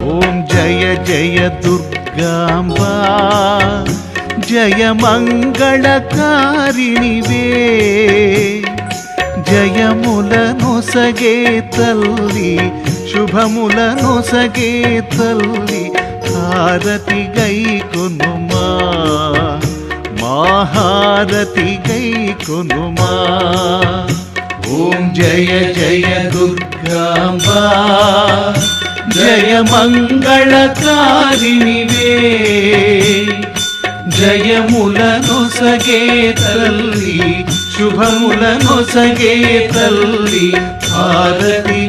ఓం జయ జయ దుర్గాంబా జయ మంగళకారిణివే జయములనొసగే తల్లి శుభములనొసగే తల్లి హారతి గైకొనుమా మహారతి గైకొనుమా ఓం జయ జయ దుర్గాంబా జయ మంగళకారిణివే జయములనొసగే తల్లి శుభములనొసగే తల్లి హారతి